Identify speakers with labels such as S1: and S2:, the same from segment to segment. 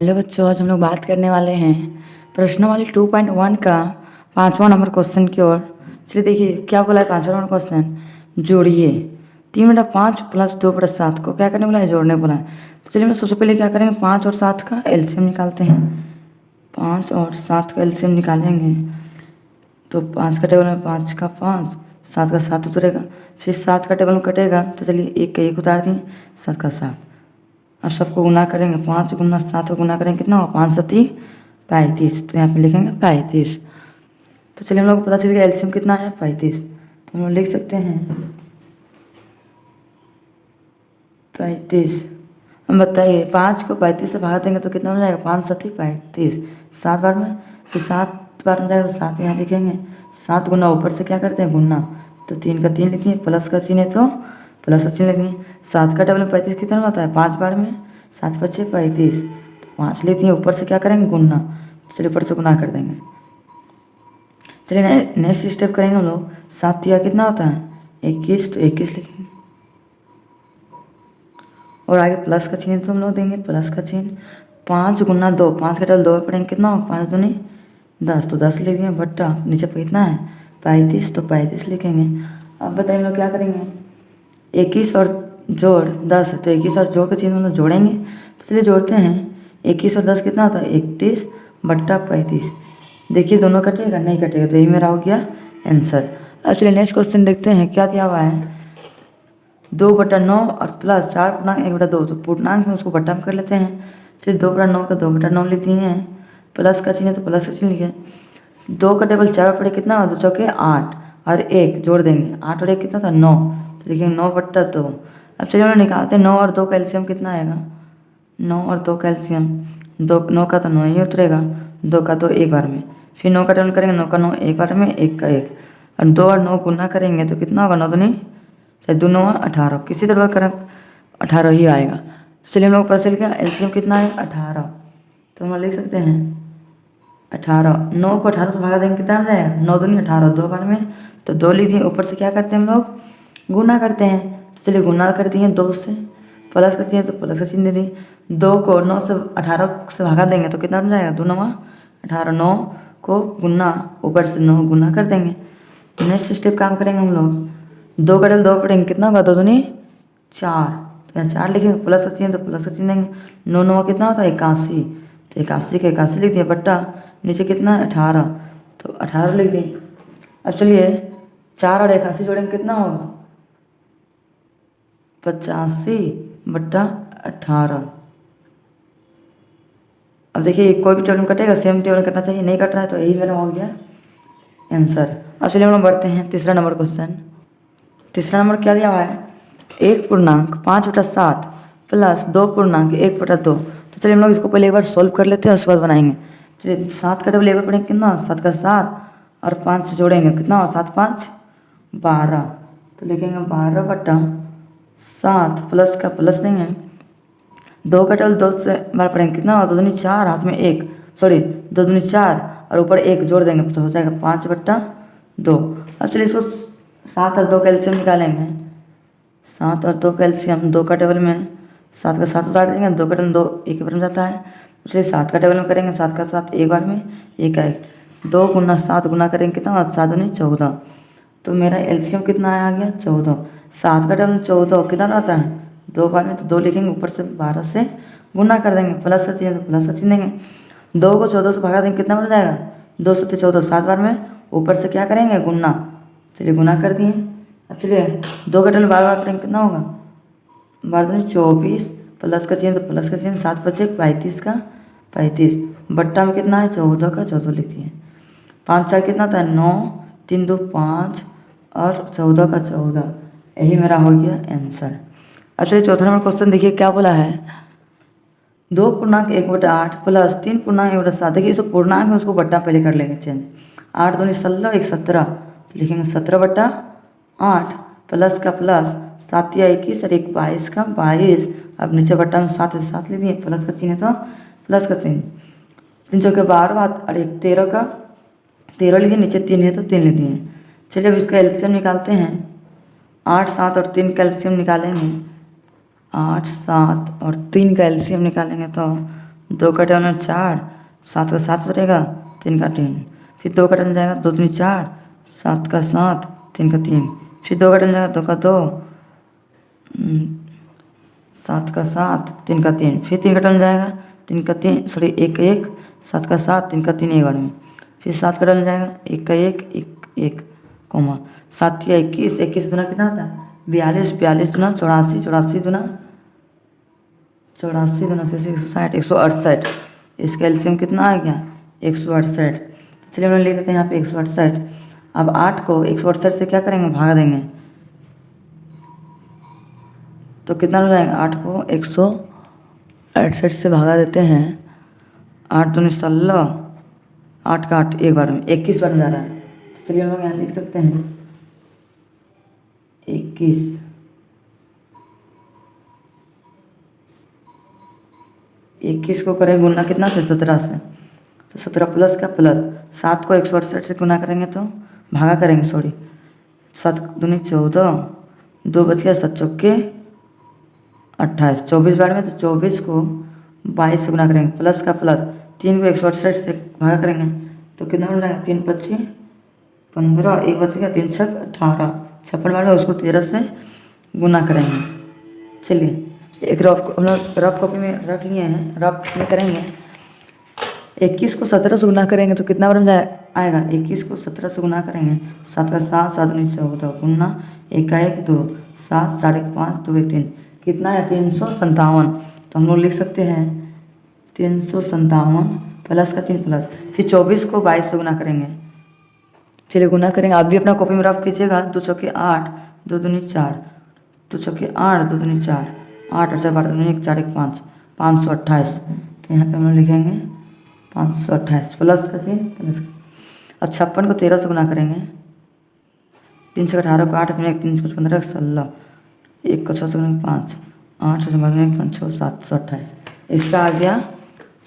S1: Hello बच्चों, आज हम लोग बात करने वाले हैं प्रश्नावली 2.1 का 5वां नंबर क्वेश्चन की ओर। चलिए देखिए क्या बोला है 5वां नंबर क्वेश्चन। जोड़िए 3/5 प्लस 2/7 को क्या करने बोला है, जोड़ने बोला है। तो चलिए मैं सबसे पहले क्या करेंगे, 5 और 7 का एलसीएम निकालते हैं। 5 और 7 का एलसीएम निकालेंगे तो 5 का टेबल में 5 का 5, 7 का 7 उतरेगा। फिर 7 का टेबल में कटेगा तो चलिए 1 का 1 उतार दिए, 7 का 7। अब सबको गुना करेंगे, 5 गुना 7 को गुना करेंगे कितना होगा, 5 7 35। तो यहाँ पे लिखेंगे 35। तो चलिए हम लोग को पता चल गया एलसीएम कितना है, 35। तो हम लोग लिख सकते हैं 35। हम बताइए 5 को 35 से भागा देंगे तो कितना हो जाएगा, 5 7 35। 7 बार में, फिर 7 बार में जाएगा तो 7 यहाँ लिखेंगे। 7 गुना ऊपर से क्या करते हैं, गुना। तो 3 का 3 लिखिए, प्लस का चिन्ह है तो प्लस का चिन्ह लिखिए। 7 का टेबल में 35 कितना होता है, 5 बार में 7 5 35। तो 5 लेती हैं, ऊपर से क्या करेंगे, गुना। तो चलिए ऊपर से गुना कर देंगे। चलिए नेक्स्ट स्टेप करेंगे हम लोग। 7 या कितना होता है 21, तो 21 लिखेंगे। और आगे प्लस का चिन्ह तो हम लोग देंगे, प्लस का चिन्ह। 5 गुना 2, 5 का टेबल 2 में पढ़ेंगे कितना होगा, 5 दूनी 10, तो 10 लिख दिए बट्टा। नीचे पर कितना है 35, तो 35 लिखेंगे। अब बताइए हम लोग क्या करेंगे, 21 और जोड़ 10, तो 21 और जोड़ का चिन्ह हम लोग जोड़ेंगे। तो चलिए जोड़ते हैं। 21 और 10 कितना होता है, 31 बट्टा 35। देखिए दोनों कटेगा, नहीं कटेगा, तो यही मेरा हो गया आंसर। अब चलिए नेक्स्ट क्वेश्चन देखते हैं क्या दिया हुआ है। 2/9 और प्लस 4 पूर्णांक 1/2, तो पूर्णांक में उसको बट्टा में कर लेते हैं। चलिए 2/9 का 2/9 लिख दिए हैं, प्लस का चिन्ह है तो प्लस का चिन्ह लिखे। 2 का टेबल 4 पड़े कितना हो, 2 चौके 8 और 1 जोड़ देंगे, 8 और 1 कितना था 9, तो लिखेंगे 9/2। अब चलिए हम लोग निकालते हैं 9 और 2 का एलसीएम कितना आएगा। 9 और 2 का एलसीएम, 2 9 का तो 9 ही उतरेगा, 2 का 2 एक बार में। फिर 9 का टेबल करेंगे, 9 का 9 एक बार में, 1 का 1। और 2 और 9 गुना करेंगे तो कितना होगा, 9 दूनी चाहे 2 9 18, किसी तरह करें 18 ही आएगा। तो चलिए हम लोग को पता चल गया एलसीएम कितना है 18। तो हम लोग लिख सकते हैं 18। 9 को 18 से भागा देंगे कितना आ जाएगा, 9 दूनी 18, 2 बार में तो 2 लिख दिए। ऊपर से क्या करते हैं हम लोग, गुना करते हैं। तो चलिए गुना कर दिए 2 से, प्लस का चिन्ह तो प्लस का चिन्ह दे दिए। 2 को 9 से 18 से भागा देंगे तो कितना बन जाएगा, 2 9 18। 9 को गुना, ऊपर से 9 गुना कर देंगे। नेक्स्ट स्टेप काम करेंगे हम लोग। 2 का टेबल 2 पढ़ेंगे कितना होगा, 2 दूनी 4, तो यहाँ 4 लिखेंगे, प्लस का चिन्ह तो प्लस का चिन्ह देंगे। 9 9 कितना होता है 81, तो 81 के 81 लिख दिए बट्टा। नीचे कितना है 18, तो 18 लिख दिए। अब चलिए 4 और 81 जोड़ेंगे कितना होगा, 85/18। अब देखिए कोई भी टेबल में कटेगा, सेम टेबल में कटना चाहिए, नहीं कट रहा है तो यही मेरा हो गया आंसर। अब चलिए हम लोग बढ़ते हैं तीसरा नंबर क्वेश्चन। तीसरा नंबर क्या दिया हुआ है, 1/5/7 प्लस 2/1/2। तो चलिए हम लोग इसको पहले एक बार सोल्व कर लेते हैं, उसके बाद बनाएंगे। चलिए 7 का टेबल एक बार पढ़ेंगे कितना, 7 का 7 और 5 जोड़ेंगे कितना, 7 5 12, तो लिखेंगे 12/7 प्लस का प्लस देंगे। 2 का टेबल 2 से बार पढ़ेंगे कितना हो, 2 दूनी 4, हाथ में 1, सॉरी 2 दूनी 4 और ऊपर 1 जोड़ देंगे तो हो जाएगा 5/2। अब चलिए इसको 7 और 2 का एलसीएम निकालेंगे। 7 और 2 का एलसीएम, 2 का टेबल में 7 का 7 उतार देंगे, 2 का टेबल 2 एक बार में जाता है। चलिए 7 का टेबल में करेंगे, 7 का 7 एक बार में, 1 का 1। 2 गुना 7 गुना करेंगे कितना, 7 दूनी 14, तो मेरा एलसीएम कितना आ गया 14। 7 का टेबल 14 कितना आता है 2 बार में, तो 2 लिखेंगे, ऊपर से 12 से गुना कर देंगे, प्लस का चिन्ह तो प्लस का चिन्ह देंगे। 2 को 14 से भगा देंगे कितना बन जाएगा, 2 7 14, 7 बार में, ऊपर से क्या करेंगे गुना। चलिए गुना कर दिए। अब चलिए 2 का टेबल बार बार करेंगे कितना होगा, 12 दूनी 24, प्लस का चिन्ह तो प्लस का चिन्ह, 7 5 35 का 35, बट्टा में कितना है 14 का 14 लिख दिए। 5 4 कितना होता है 9, 3 2 5 और 14 का 14, यही मेरा हो गया आंसर। अब चलिए चौथा नंबर क्वेश्चन देखिए क्या बोला है, 2/1/8 प्लस 3/1/7। देखिए इसको पूर्णांक में उसको बट्टा पहले कर लेंगे चेंज। 8 दूनी 16, 1 17, तो लिखेंगे 17/8 प्लस का प्लस, 7 या 21 और 1 22 का 22। अब नीचे बट्टा में 7 से 7 ले दिए, प्लस का चिन्ह तो प्लस का चिन्ह, 3 चौके 12 और 1 13 का 13 लिखे, नीचे 3 है तो 3 ले दिए। चलिए अब इसका एलसीएम निकालते हैं। 8 7 और 3 का एलसीएम निकालेंगे, 8 7 और 3 का एलसीएम निकालेंगे तो 2 का टेबल 4, 7 का 7 रहेगा, 3 का 3, फिर 2 का टेबल जाएगा, 2 दूनी 4, 7 का 7, 3 का 3, फिर 2 का टेबल जाएगा, 2 का 2, 7 का 7, 3 का 3, फिर 3 का टेबल जाएगा, 3 का 3 सॉरी 1 का 1, 7 का 7, 3 का 3 एक बार में, फिर 7 का टेबल जाएगा, 1 का 1, 1 कोमा 7 या 21, 21 दूना कितना होता है 42, 42 दूना 84, 84 दूना 84 दूना 160, 168, इसका एलसीएम कितना आ गया 168। तो चलिए हम लोग लिख देते हैं यहाँ पे 168। अब 8 को 168 से क्या करेंगे भागा देंगे, तो कितना हो जाएगा 8 को 168 से भागा देते हैं, 8 दूनी 16, 8 का 8 एक बार में 21 बार में जा रहा है। तो चलिए हम लोग यहाँ लिख सकते हैं 21 को करें गुना कितना से 17 से, तो 17 प्लस का प्लस 7 को 168 से गुना करेंगे तो भागा करेंगे सॉरी, 7 दूनी 14, 2 बच गया 7 चौके 28, 24 बार में, तो 24 को 22 से गुना करेंगे प्लस का प्लस 3 को 168 से भागा करेंगे तो कितना हो जाएगा 3 25 15, 1 बच गया 3 छक 18, 56 बार में उसको 13 से गुना करेंगे। चलिए एक रफ हम लोग रफ कॉपी में रख लिए हैं, रफ में करेंगे 21 को 17 से गुना करेंगे तो कितना बार में आएगा 21 को 17 से गुना करेंगे, 7 का 7, 7 दूनी 14 गुना 1 का 1 2, 7 4 1 5 2 1 3, कितना है 357। तो हम लोग लिख सकते हैं 357 प्लस का 3 प्लस, फिर 24 को 22 से गुना करेंगे। चलिए गुना करेंगे, आप भी अपना कॉपी में रफ कीजिएगा। 2 चौके 8, 2 दूनी 4, 2 चौके 8, 2 दूनी 4, 8 और 4 12 दूनी 1 4 1 5, 528। तो यहाँ पे हम लोग लिखेंगे 528 प्लस का 3 प्लस का। अब 56 को 13 से गुना करेंगे, 3 छः 18 को 8 दूनी 1 3 5 15 16, 1 को 6 से गुना 5, 8 6 5 1 5 6 728, इसका आ गया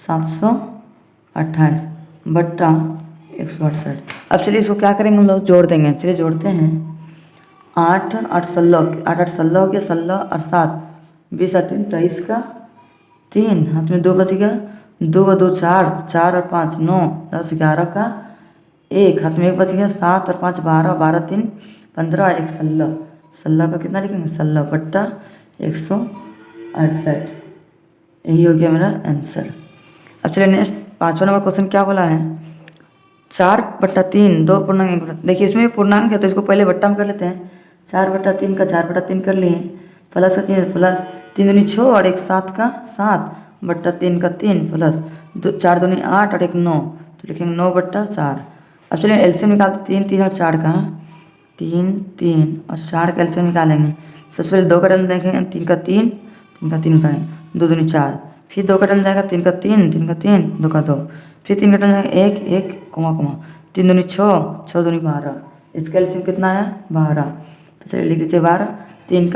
S1: 728 बट्टा 168। अब चलिए इसको क्या करेंगे हम लोग जोड़ देंगे। चलिए जोड़ते हैं 8 8 16, 8 8 16 हो गया, 16 और 7 20 और 3 23 का 3, हाथ में 2 बच गया, 2 और 2 4, 4 और 5 9 10 11 का 1, हाथ में 1 बच गया, 7 और 5 12, 12 3 15 और 1 16, 16 का कितना लिखेंगे 16 बट्टा 168। यही हो गया मेरा आंसर। अब चलिए नेक्स्ट 5वां नंबर क्वेश्चन क्या बोला है 4/3 2 पूर्णांक 1 बटा, देखिए इसमें भी पूर्णांक है तो इसको पहले बट्टा में कर लेते हैं। 4/3 का 4/3 कर लिए, प्लस का 3 प्लस 3 दूनी 6 और 1 7 का 7/3 का 3 प्लस 4 दूनी 8 और 1 9, तो लिखेंगे 9/4। अब चलिए एलसीएम निकालते 3 3 और 4 का, 3 3 और 4 का एलसीएम निकालेंगे। सबसे पहले 2 का टर्म देखेंगे, 3 का 3 3 का 3 उठाएंगे, 2 दूनी 4, फिर 2 का टर्म जाएगा 3 का 3 3 का 3 2 का 2, फिर 3 का टर्म जाएगा 1 1 कोमा कोमा 3 दूनी 6 6 दूनी 12, इसका एलसीएम कितना आया 12। तो चलिए लिख दीजिए 12, 3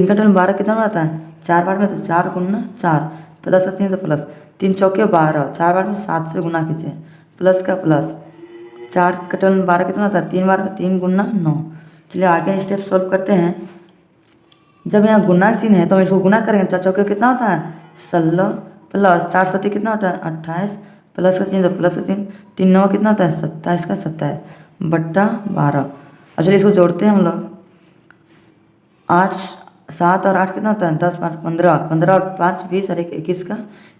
S1: का टर्म 12 कितना आता है 4 बार में, तो 4 गुना 4 प्लस का 3 तो प्लस 3 चौके 12, 4 बार में 7 से गुना कीजिए, प्लस का प्लस 4 का टर्म 12 कितना आता है 3 बार में 3 गुना 9। चलिए आगे स्टेप सॉल्व करते हैं। जब यहाँ गुना चिन्ह है तो हम इसको गुना करेंगे, 4 चौके कितना होता है 16 प्लस 4 7 कितना होता है 28 प्लस का चिन्ह तो प्लस का चिन्ह 3 9 कितना होता है 27 का 27 बट्टा 12। अब चलिए इसको जोड़ते हैं हम लोग, 8 7 और 8 कितना होता है 10 5 15, 15 और 5 20 और 1 21 का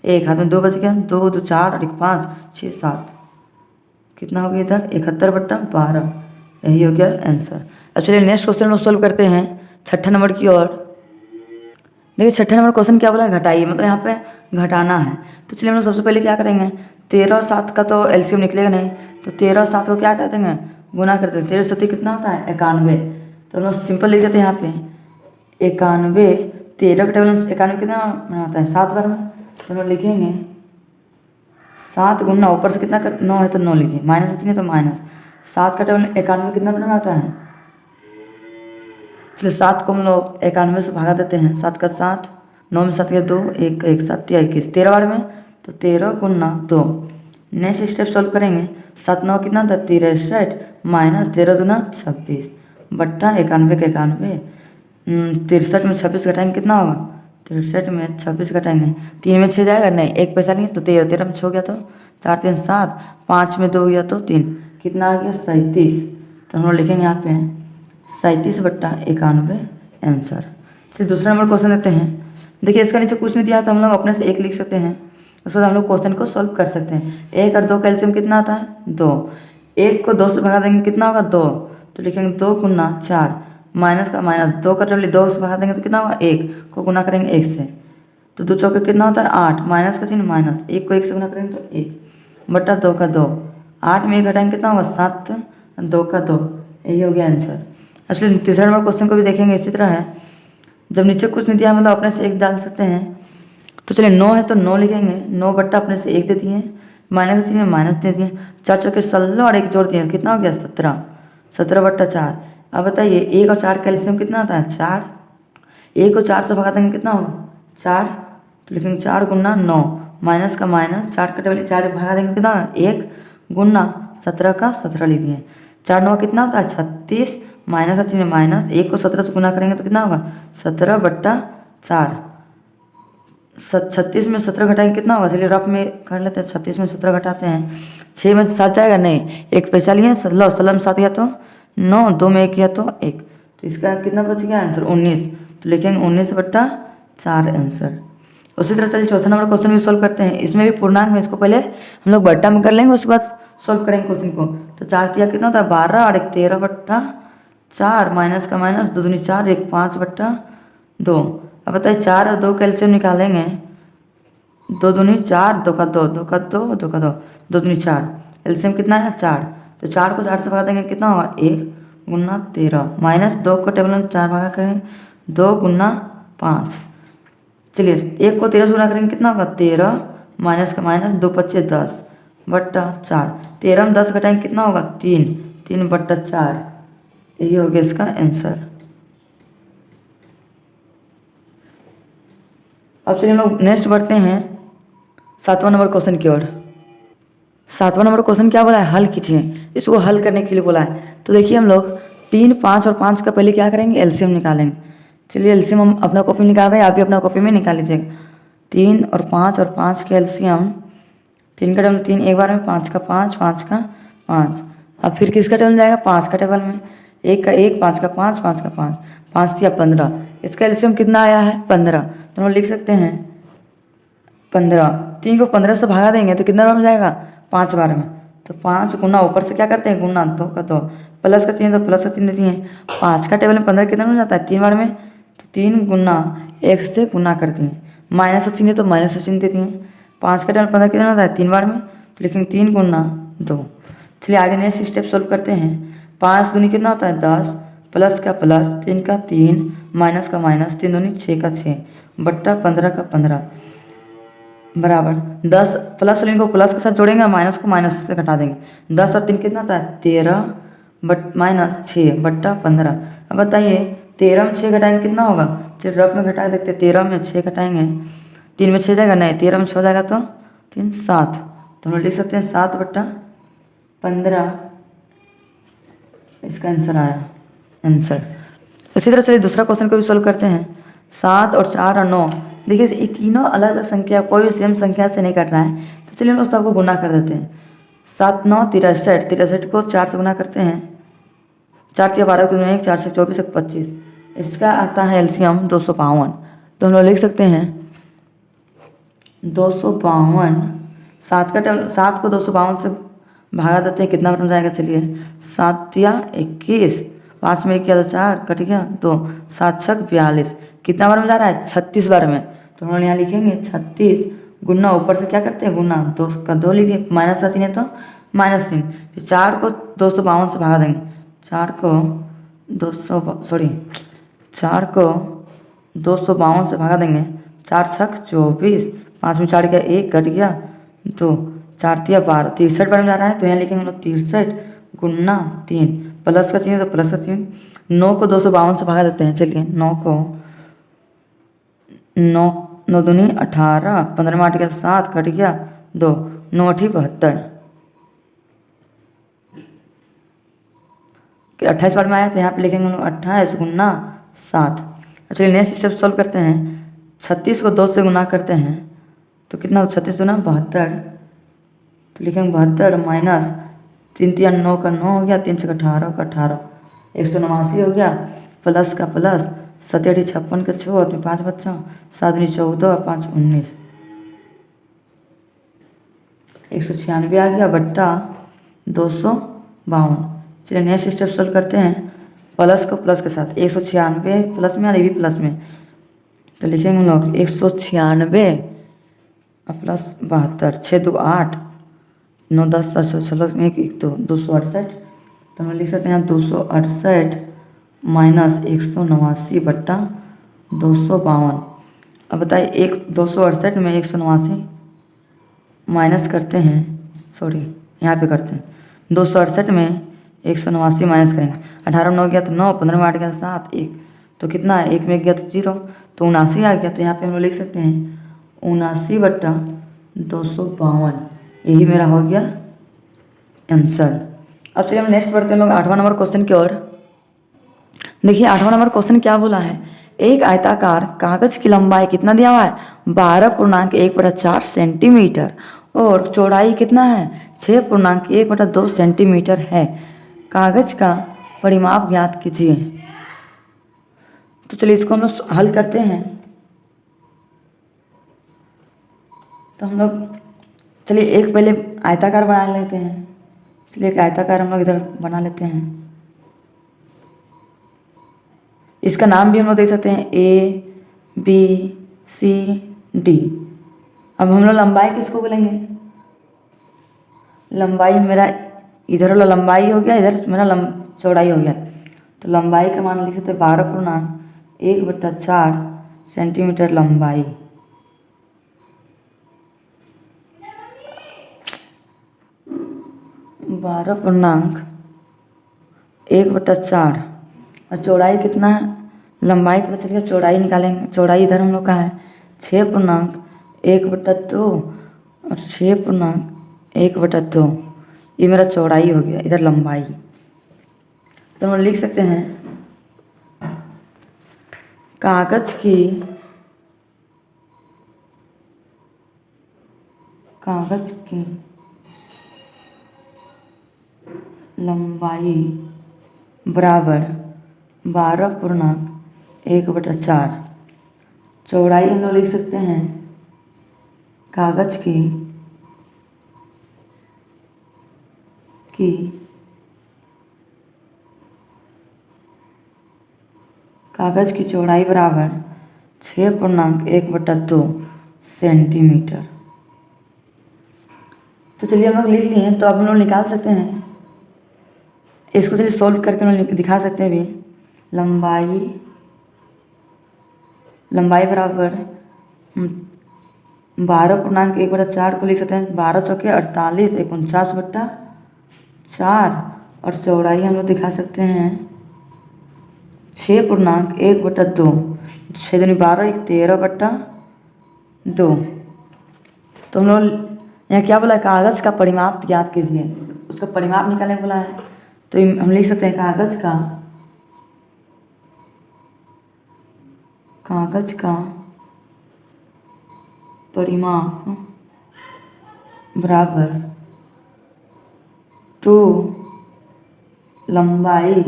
S1: 1, हाथ में 2 बच गया, 2 2 4 और 1 5 6 7, कितना हो गया इधर 71/12। यही हो गया आंसर। अब चलिए नेक्स्ट क्वेश्चन हम सॉल्व करते हैं 6ठा नंबर की ओर। देखिए 6ठा नंबर क्वेश्चन क्या बोला है घटाइए, मतलब यहाँ पे घटाना है। तो चलिए हम लोग सबसे पहले क्या करेंगे 13 और 7 का तो एलसीएम निकलेगा नहीं, तो 13 और 7 को क्या कहते हैं गुना करते हैं, 13 7 कितना होता है 91। तो हम लोग सिंपल लिख देते हैं यहाँ पे 91, 13 का टेबल 91 कितना होता है 7 बार में, तो हम लोग लिखेंगे 7 गुना ऊपर से कितना कर 9 है तो 9 लिखिए, माइनस इतनी तो माइनस 7 का टेबल 91 कितना बना आता है। चलिए 7 को हम लोग 91 से भागा देते हैं, 7 का 7, 9 में 7 के 2 1 1 7 या 21, 13 बार में तो 13 गुना 2। नेक्स्ट स्टेप सॉल्व करेंगे, 7 9 कितना था 63 माइनस 13 दूना 26 बट्टा 91 का 91, 63 में 26 घटाएंगे कितना होगा 63 में 26 घटाएंगे, 3 में 6 जाएगा नहीं, एक पैसा नहीं तो 13, 13 में 6 हो गया तो 4 3 7, 5 में 2 गया तो 3, कितना आ गया 37। तो हम लोग लिखेंगे यहाँ पे 37/91 आंसर। चलिए दूसरा नंबर क्वेश्चन देते हैं। देखिए इसका नीचे कुछ नहीं दिया तो हम लोग अपने से एक लिख सकते हैं, उसके बाद हम लोग क्वेश्चन को सॉल्व कर सकते हैं। 1 और 2 का एलसीएम कितना आता है 2, 1 को 2 से भगा देंगे कितना होगा 2, तो लिखेंगे 2 गुना 4, माइनस का माइनस, 2 का डबल 2 से भगा देंगे तो कितना होगा 1 को गुना करेंगे 1 से, तो 2 चौके कितना होता है 8, माइनस का चिन्ह माइनस, 1 को 1 से गुना करेंगे तो 1 बटा 2 का 2, 8 में 1 घटाएंगे कितना होगा 7, 2 का 2, यही हो गया आंसर। एक्चुअली तीसरा नंबर क्वेश्चन को भी देखेंगे इसी तरह है, जब नीचे कुछ नहीं दिया मतलब अपने से 1 डाल सकते हैं। तो चलिए 9 है तो 9 लिखेंगे, 9 बट्टा अपने से 1 दे दिए, माइनस चिन्ह माइनस दे दिए, 4 चौके 16 और 1 जोड़ दिए कितना हो गया 17, 17/4। अब बताइए 1 और 4 का एलसीएम कितना आता है 4, 1 को 4 से भगा देंगे कितना होगा 4, तो लिखेंगे 4 गुना 9, माइनस का माइनस, 4 कटे वाले 4 भगा देंगे कितना होगा 1 गुना 17 का 17 लिख दिए, 4 9 कितना होता है 36, माइनस का चिन्ह माइनस, 1 को 17 से गुना करेंगे तो कितना होगा 17/4, 36 में 17 घटाएंगे कितना होगा, चलिए रफ में कर लेते हैं, 36 में 17 घटाते हैं, 6 में 7 जाएगा नहीं, एक पैसा लिए 16, 16 में 7 गया तो 9, 2 में 1 किया तो 1, तो इसका कितना बच गया आंसर 19, तो लिखेंगे 19/4 आंसर। उसी तरह चलिए चौथा नंबर क्वेश्चन भी सॉल्व करते हैं, इसमें भी पूर्णांक में, इसको पहले हम लोग बट्टा में कर लेंगे उसके बाद सॉल्व करेंगे क्वेश्चन को। तो 4 तिया कितना होता है 12 और 1 13/4, माइनस का माइनस, 2 दूनी 4, 1 5/2। अब बताइए 4 और 2 का एलसीएम निकालेंगे, 2 दूनी 4, 2 का 2, 2 का 2, 2 का 2, 2 दूनी 4, एलसीएम कितना है 4, तो 4 को 4 से भगा देंगे कितना होगा 1 गुना 13, माइनस 2 को टेबल में 4 भगा करेंगे 2 गुना 5, चलिए 1 को 13 से गुना करेंगे कितना होगा 13, माइनस का माइनस, 2 पच्चे 10/4, 13 में 10 घटाएंगे कितना होगा 3, 3/4, यही हो गया इसका आंसर। अब चलिए हम लोग नेक्स्ट बढ़ते हैं 7वां नंबर क्वेश्चन की ओर। 7वां नंबर क्वेश्चन क्या बोला है हल कीजिए, इसको हल करने के लिए बोला है। तो देखिए हम लोग 3, 5 और 5 का पहले क्या करेंगे एलसीएम निकालेंगे। चलिए एलसीएम हम अपना कॉपी में निकाल रहे हैं, आप भी अपना कॉपी में निकाल लीजिएगा। 3 और 5 के एलसीएम, 3 का टेबल 3 एक बार में, 5 का 5, 5 का 5, अब फिर किसका टेबल जाएगा 5 का टेबल में, 1 का 1, 5 का 5, 5 का 5, 5 दिया 15, इसका एलसीएम कितना आया है 15, तो हम लिख सकते हैं 15, 3 को 15 से भागा देंगे तो कितना बार में जाएगा 5 बार में, तो 5 गुना ऊपर से क्या करते हैं गुना, 2 का 2, प्लस का चिन्ह तो प्लस का चिन्ह देती हैं, 5 का टेबल में 15 कितना हो जाता है 3 बार में, तो 3 गुना 1 से गुना करती हैं, माइनस का चिन्ह तो माइनस का चिन्ह देती हैं, 5 का टेबल 15 कितना होता है 3 बार में, तो लिखेंगे 3 गुना 2। चलिए आगे नेक्स्ट स्टेप सोल्व करते हैं। 5 दूनी कितना होता है 10, प्लस का प्लस, 3 का 3, माइनस का माइनस, 3 दूनी 6 का 6, बट्टा 15 का 15 बराबर 10, प्लस को प्लस के साथ जोड़ेंगे, माइनस को माइनस से घटा देंगे, 10 और 3 कितना होता है 13 बट माइनस 6/15। अब बताइए 13 में 6 घटाएंगे कितना होगा, चलिए रफ में घटा देखते हैं, 13 में 6 घटाएंगे, 3 में 6 जाएगा नहीं, 13 में 6 हो जाएगा तो 3 7, तो हम लिख सकते हैं 7/15, इसका आंसर आया आंसर। इसी तरह से दूसरा क्वेश्चन को भी सोल्व करते हैं। 7 और 4 और 9, देखिए ये तीनों अलग अलग संख्या, कोई भी सेम संख्या से नहीं कट रहा है, तो चलिए हम लोग सबको गुना कर देते हैं। 7 9 63, 63 को 4 से गुना करते हैं, 4 3 12 2 1, 4 से 24 1 25, इसका आता है एलसीएम 252, तो हम लोग लिख सकते हैं 252, 7 का टेबल 7 को 252 से भागा देते हैं कितना बन जाएगा, चलिए 7 या 21, 5 में 1 किया तो 4 कट गया 2, 7 6 42, कितना बार में जा रहा है 36 बार में, तो हम लोग यहाँ लिखेंगे 36 गुना ऊपर से क्या करते हैं गुना, 2 का 2 लीजिए, माइनस का चिन्ह है तो माइनस चिन्ह, फिर 4 को 252 से भागा देंगे, 4 को 252 से भागा देंगे, 4 6 24, 5 में 4 गया 1 कट गया 2, 4 3 12, 63 बार में जा रहा है, तो यहाँ लिखेंगे हम लोग 63 गुना 3, प्लस का चिन्ह तो प्लस का चिन्ह, 9 को 252 से भागा देते हैं, चलिए 9 को 9 दूनी 18, 15 में 8 गया 7 कट गया 2, 9 8 72, 28 बार में आया, तो यहाँ पे लिखेंगे हम लोग 28 गुना 7। चलिए नेक्स्ट स्टेप सॉल्व करते हैं। 36 को 2 से गुना करते हैं तो कितना, 36 दूना 72, तो लिखेंगे 72 माइनस 3 3 9 का 9 हो गया, 3 6 18 का 18, 189 हो गया, प्लस का प्लस 7 8 56 का 6 और 5 बच्चा, 7 9 14 और 5 19, 196 आ गया बट्टा 252। चलिए नेक्स्ट स्टेप सोल्व करते हैं, प्लस को प्लस के साथ, 196 प्लस में और ये भी प्लस में, तो लिखेंगे हम लोग 196 और प्लस 72, 6 2 8 9 10 16 में 1 2 268, तो हम लिख सकते हैं 268 माइनस 189 बट्टा 252। अब बताइए 268 में 189 माइनस करते हैं, सॉरी यहाँ पे करते हैं, 268 में 189 माइनस करेंगे, 18 में 9 गया तो 9, 15 में 8 गया तो 7, 1 तो कितना है, 1 में गया तो 0, तो 79 आ गया, तो यहाँ पे हम लोग लिख सकते हैं 79 बट्टा 252, यही मेरा हो गया आंसर। अब चलिए हम नेक्स्ट पढ़ते हैं लोग 8वां नंबर क्वेश्चन की ओर। देखिए 8वां नंबर क्वेश्चन क्या बोला है, एक आयताकार कागज की लंबाई कितना दिया हुआ है, 12.1/4 सेंटीमीटर और चौड़ाई कितना है, 6.1/2 सेंटीमीटर है, कागज का परिमाप ज्ञात कीजिए। तो चलिए इसको हम लोग हल करते हैं। तो हम लोग चलिए एक पहले आयताकार बना लेते हैं, चलिए एक आयताकार हम लोग इधर बना लेते हैं, इसका नाम भी हम लोग दे सकते हैं ABCD। अब हम लोग लंबाई किसको बोलेंगे, लंबाई मेरा इधर वाला लंबाई हो गया, इधर मेरा चौड़ाई हो गया, तो लंबाई का मान लिख सकते हैं 12.1/4 सेंटीमीटर लंबाई। बारह पूर्णांक 1/4 और चौड़ाई कितना है, लंबाई पता चल गया, चौड़ाई निकालेंगे, चौड़ाई इधर हम लोग का है 6.1/2 और 6.1/2, ये मेरा चौड़ाई हो गया, इधर लंबाई। तो हम लिख सकते हैं कागज की लंबाई बराबर 12.1/4, चौड़ाई हम लोग लिख सकते हैं कागज की चौड़ाई बराबर 6.1/2 सेंटीमीटर। तो चलिए हम लोग लिख लिए, तो अब हम लोग निकाल सकते हैं इसको, चलिए सॉल्व करके हम लोग दिखा सकते हैं भी। लंबाई बराबर 12.1/4 को लिख सकते हैं 12 चौके 48 49/4 और चौड़ाई हम लोग दिखा सकते हैं 6.1/2, 6 दूनी 12 1 13/2। तो हम लोग यहाँ क्या बोला है, कागज का परिमाप ज्ञात कीजिए, उसका परिमाप निकालने बोला है, तो हम लिख सकते हैं कागज का परिमाप बराबर 2 लंबाई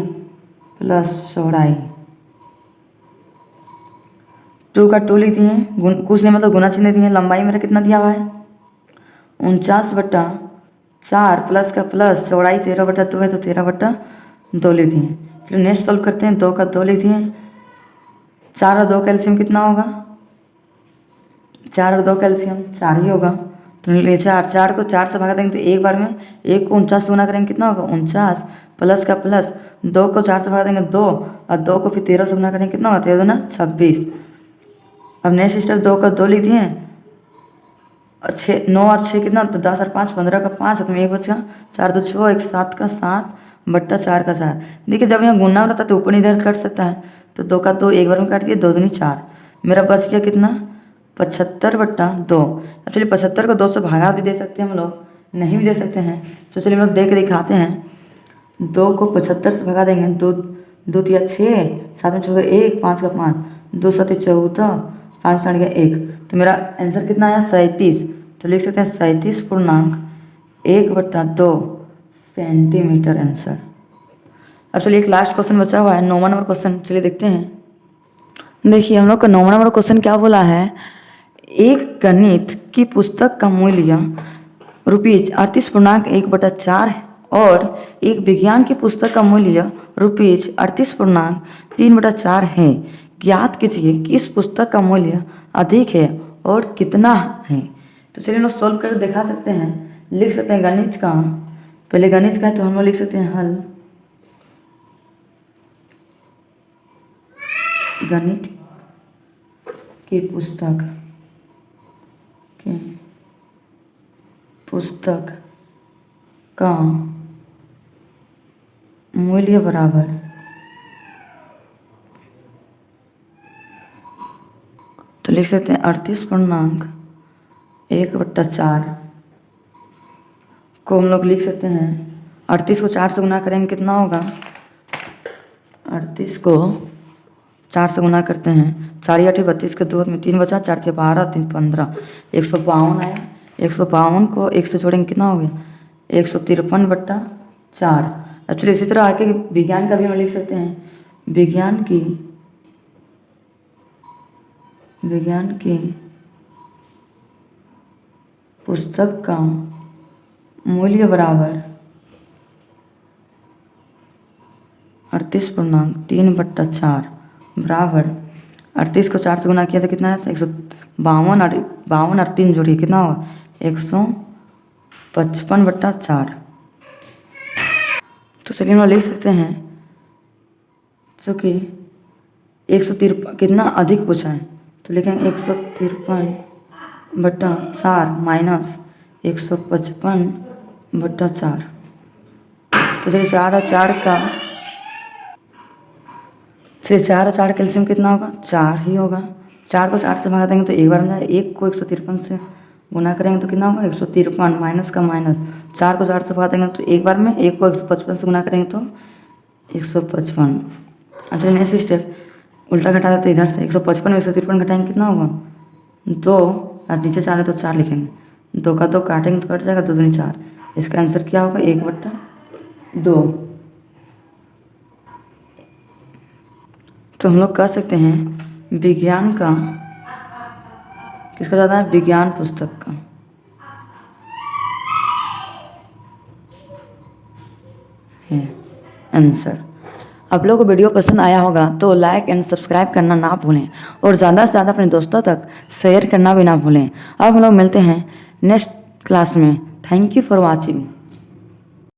S1: प्लस चौड़ाई। 2 का 2 लिख दिए, कुछ नहीं मतलब गुना चिन्ह दिए, लंबाई मेरा कितना दिया हुआ है 49/4 प्लस का प्लस, चौड़ाई 13/2 है तो 13/2 लिख दिए। चलिए नेक्स्ट सॉल्व करते हैं, 2 का 2 लिख दिए, 4 और 2 कैल्शियम कितना होगा, 4 और 2 कैल्शियम 4 ही होगा, तो ले 4 को 4 से भागा देंगे तो एक बार में, 1 को 49 से गुना करेंगे कितना होगा 49 प्लस का प्लस, 2 को 4 से भागा देंगे 2 और 2 को फिर 13 से गुना करेंगे कितना होगा 13 दूना 26। अब नेक्स्ट स्टेप 2 का 2 लिख दिए और 6 9 और 6 कितना, तो 10 और 5 15 का 5 तो 1 बचा, 4 2 6 1 7 का 7/4 का 4। देखिए जब यहाँ गुना रहता है तो ऊपर इधर कट सकता है, तो 2 का 2 एक बार में काट दिए, 2 दूनी 4, मेरा बच गया कितना 75/2। अब चलिए 75 को 2 से भागा भी दे सकते हैं हम लोग, नहीं भी दे सकते हैं, तो चलिए हम लोग दे के दिखाते हैं। 2 को 75 से भगा देंगे, 2 2 3 6 7 में 1 5 का 5 2 7 14 5 हट गया 1, तो मेरा आंसर कितना आया 37। तो लिख सकते हैं 37.1/2 सेंटीमीटर आंसर। अब चलिए एक लास्ट क्वेश्चन बचा हुआ है, 9वां नंबर क्वेश्चन, चलिए देखते हैं। देखिए हम लोग का 9वां नंबर क्वेश्चन क्या बोला है, एक गणित की पुस्तक का मूल्य ₹38.1/4 है और एक विज्ञान की पुस्तक का मूल्य ₹38.3/4 है। ज्ञात कीजिए कि इस पुस्तक का मूल्य अधिक है और कितना है। तो चलिए हम लोग सॉल्व करके दिखा सकते हैं। लिख सकते हैं गणित का, पहले गणित का है तो हम लोग लिख सकते हैं हल। गणित की पुस्तक का मूल्य बराबर तो लिख सकते हैं 38.1/4 को हम लोग लिख सकते हैं 38 को 4 से गुना करेंगे कितना होगा, 38 को 4 से गुना करते हैं, 4 या 8 32 के 2 में 3 बचा, 4 से 12 3 15, 152 आया। 152 को 1 से जोड़ेंगे कितना हो गया 153/4। अब चलिए इसी तरह आगे विज्ञान का भी हम लिख सकते हैं। विज्ञान की पुस्तक का मूल्य बराबर 38.3/4 बराबर 38 को 4 से गुना किया तो कितना है 152 और 3 जोड़िए कितना होगा 155/4। तो चलिए हम लिख सकते हैं चूँकि 153 कितना अधिक पूछा है तो लिखेंगे 153/4 माइनस 155/4। तो चलिए 4 और 4 का कैल्शियम कितना होगा 4 ही होगा। 4 को 4 से भगा देंगे तो एक बार में जाए, 1 को 153 से गुना करेंगे तो कितना होगा 153 माइनस का माइनस, 4 को 4 से भगा देंगे तो एक बार में, 1 को 155 से गुना करेंगे तो 155। अब चलिए नेक्स्ट स्टेप उल्टा घटा देते इधर से 155 में 153 घटाएंगे कितना होगा 2 और नीचे 4 है तो 4 लिखेंगे, 2 का 2 काटेंगे तो कट जाएगा, 2 दूनी 4। इसका आंसर क्या होगा 1/2। तो हम लोग कह सकते हैं विज्ञान का किसका ज़्यादा है, विज्ञान पुस्तक का है आंसर। आप लोगों को वीडियो पसंद आया होगा तो लाइक एंड सब्सक्राइब करना ना भूलें और ज़्यादा से ज़्यादा अपने दोस्तों तक शेयर करना भी ना भूलें। अब हम लोग मिलते हैं नेक्स्ट क्लास में। Thank you for watching.